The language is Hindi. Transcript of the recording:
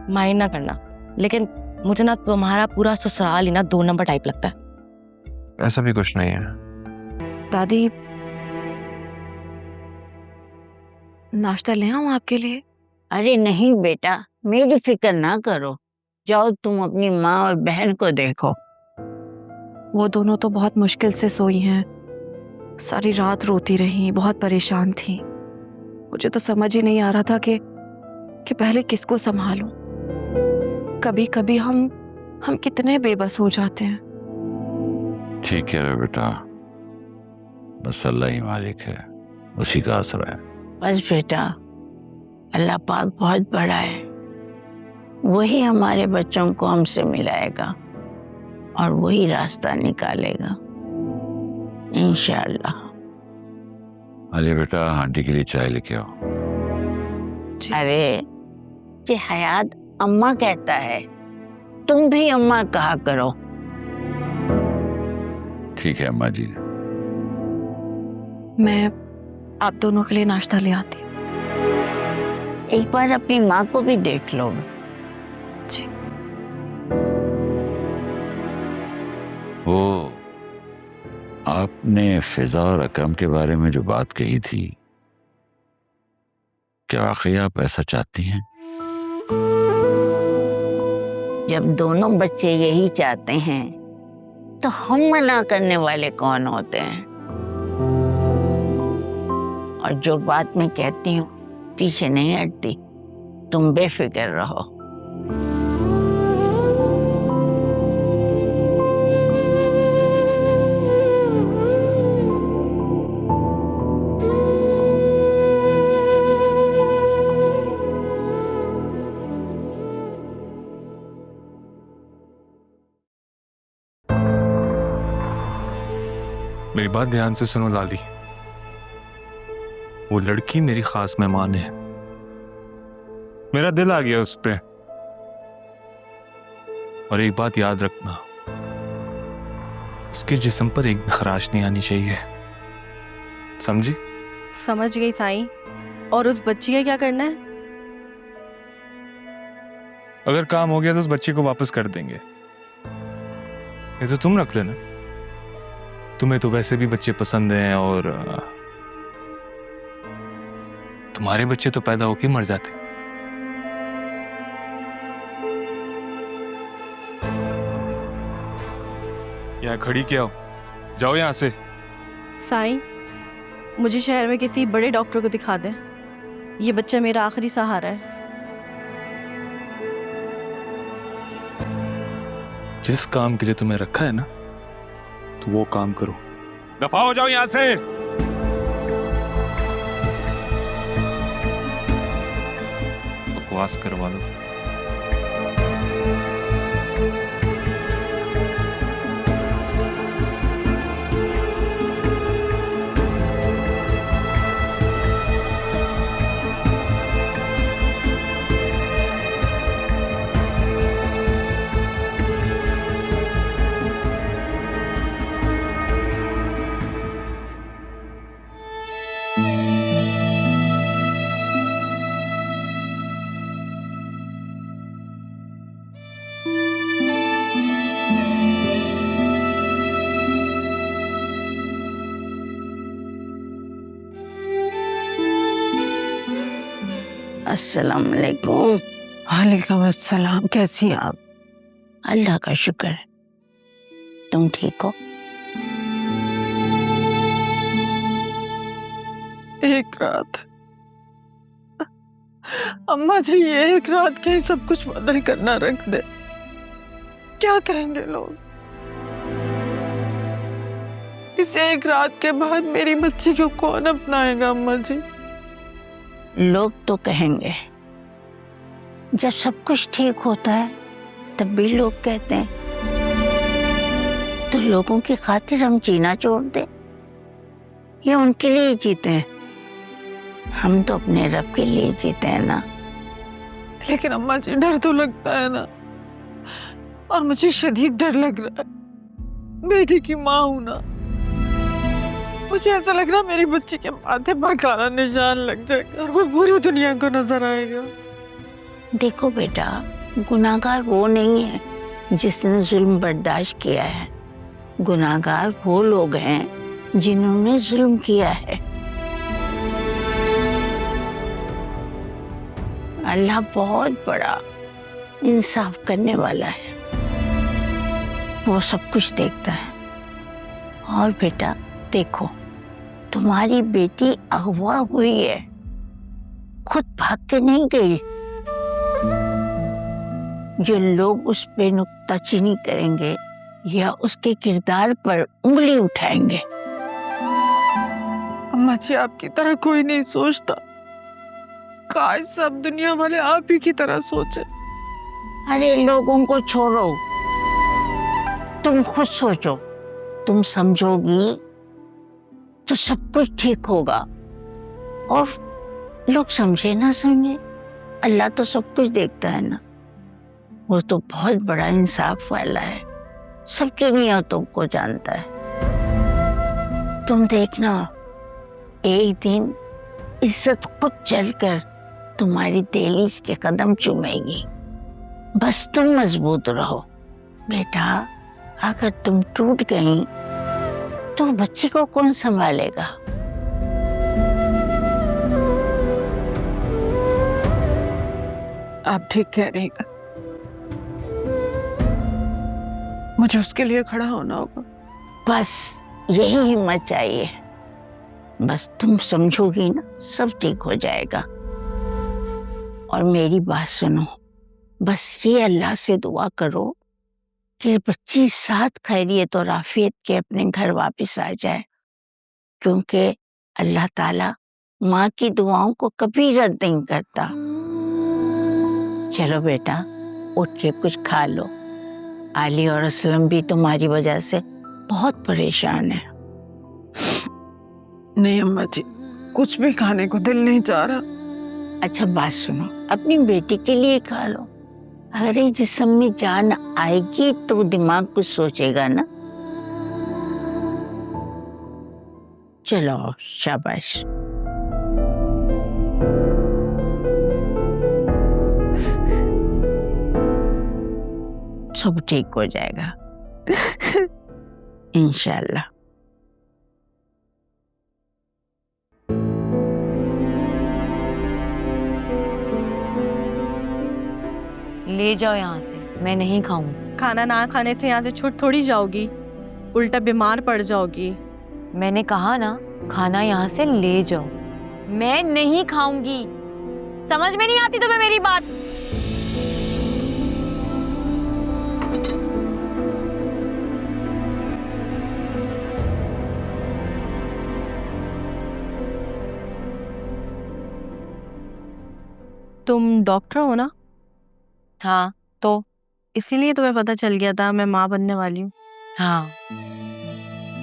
माइंड ना करना, लेकिन मुझे ना तुम्हारा पूरा ससुराल ही ना 2 नंबर टाइप लगता है। ऐसा भी कुछ नहीं है। दादी, नाश्ता ले आऊं आपके लिए? अरे नहीं बेटा, मेरी फिक्र ना करो, जाओ तुम अपनी माँ और बहन को देखो। वो दोनों तो बहुत मुश्किल से सोई हैं, सारी रात रोती रही, बहुत परेशान थी। मुझे तो समझ ही नहीं आ रहा था कि पहले किसको संभालूं। कभी कभी हम कितने बेबस हो जाते हैं। ठीक है रे बेटा, बस अल्लाह ही मालिक है, उसी का आसरा है। बस बेटा, अल्लाह पाक बहुत बड़ा है, वही हमारे बच्चों को हमसे मिलाएगा और वही रास्ता निकालेगा इंशाअल्लाह। अरे बेटा, आंटी के लिए चाय लेके आओ। अरे ये हयात अम्मा कहता है, तुम भी अम्मा कहा करो। ठीक है अम्मा जी। मैं आप दोनों के लिए नाश्ता ले आती हूँ। एक बार अपनी माँ को भी देख लो। जी। वो आपने फिजा और अकरम के बारे में जो बात कही थी, क्या वाकई आप ऐसा चाहती हैं? जब दोनों बच्चे यही चाहते हैं तो हम मना करने वाले कौन होते हैं। और जो बात मैं कहती हूँ पीछे नहीं हटती, तुम बेफिक्र रहो। मेरी बात ध्यान से सुनो लाली, वो लड़की मेरी खास मेहमान है। मेरा दिल आ गया उस पे। और एक बात याद रखना, उसके जिस्म पर एक भी खराश नहीं आनी चाहिए, समझी? समझ गई साईं। और उस बच्ची का क्या करना है? अगर काम हो गया तो उस बच्चे को वापस कर देंगे। ये तो तुम रख लेना, तुम्हें तो वैसे भी बच्चे पसंद हैं और तुम्हारे बच्चे तो पैदा होके मर जाते। यहाँ खड़ी क्या हो, जाओ यहाँ से। साईं, मुझे शहर में किसी बड़े डॉक्टर को दिखा दें, ये बच्चा मेरा आखिरी सहारा है। जिस काम के लिए तुम्हें रखा है ना, तो वो काम करो। दफा हो जाओ यहाँ से। बकवास करवा लो। अस्सलाम वालेकुम। वालेकुम अस्सलाम। कैसी हैं आप? अल्लाह का शुक्र है, तुम ठीक हो? एक रात अम्मा जी, ये एक रात के ही सब कुछ बदल कर ना रख दे, क्या कहेंगे लोग? इस एक रात के बाद मेरी बच्ची को कौन अपनाएगा अम्मा जी? लोग तो कहेंगे, जब सब कुछ ठीक होता है तब भी लोग कहते हैं। तो लोगों की खातिर हम जीना छोड़ दें या उनके लिए जीते हैं? हम तो अपने रब के लिए जीते हैं ना। लेकिन अम्मा जी, डर तो लगता है ना, और मुझे शदीद डर लग रहा है। बेटी की माँ हूं ना, मुझे ऐसा लग रहा मेरी बच्ची के माथे पर काला निशान लग जाएगा और वो पूरी दुनिया को नजर आएगा। देखो बेटा, गुनाहगार वो नहीं है जिसने जुल्म बर्दाश्त किया है, गुनाहगार वो लोग हैं जिन्होंने जुल्म किया है। अल्लाह बहुत बड़ा इंसाफ करने वाला है, वो सब कुछ देखता है। और बेटा देखो, तुम्हारी बेटी अगवा हुई है, खुद भाग के नहीं गई। जो लोग उस पे नुक्ताचीनी करेंगे या उसके किरदार पर उंगली उठाएंगे। अम्मा जी, आपकी तरह कोई नहीं सोचता। काश सब दुनिया वाले आप ही की तरह सोचे। अरे लोगों को छोड़ो, तुम खुद सोचो। तुम समझोगी तो सब कुछ ठीक होगा, और लोग समझे ना समझे, अल्लाह तो सब कुछ देखता है ना। वो तो बहुत बड़ा इंसाफ वाला है, सबकी नियतों को जानता है। तुम देखना, एक दिन इज्जत खुद चलकर तुम्हारी दहलीज के कदम चूमेगी। बस तुम मजबूत रहो बेटा। अगर तुम टूट गई तो बच्ची को कौन संभालेगा? आप ठीक कह रही हैं। मुझे उसके लिए खड़ा होना होगा। बस यही हिम्मत चाहिए। बस तुम समझोगी ना, सब ठीक हो जाएगा। और मेरी बात सुनो, बस ये अल्लाह से दुआ करो कि बच्ची साथ खैरियत और आफियत के अपने घर वापस आ जाए, क्योंकि अल्लाह ताला माँ की दुआओं को कभी रद्द नहीं करता। चलो बेटा, उठ के कुछ खा लो। आली और असलम भी तुम्हारी वजह से बहुत परेशान है। नहीं अम्मा जी, कुछ भी खाने को दिल नहीं चाह रहा। अच्छा बात सुनो, अपनी बेटी के लिए खा लो। अरे जिस्म में जान आएगी तो दिमाग कुछ सोचेगा ना। चलो शाबाश। सब ठीक हो जाएगा इंशाल्लाह। ले जाओ यहाँ से, मैं नहीं खाऊंगी। खाना ना खाने से यहाँ से छूट थोड़ी जाओगी, उल्टा बीमार पड़ जाओगी। मैंने कहा ना, खाना यहाँ से ले जाओ। मैं नहीं खाऊंगी। समझ में नहीं आती तुम्हें मेरी बात? तुम डॉक्टर हो ना, हाँ तो इसीलिए तुम्हें पता चल गया था मैं माँ बनने वाली हूँ। हाँ,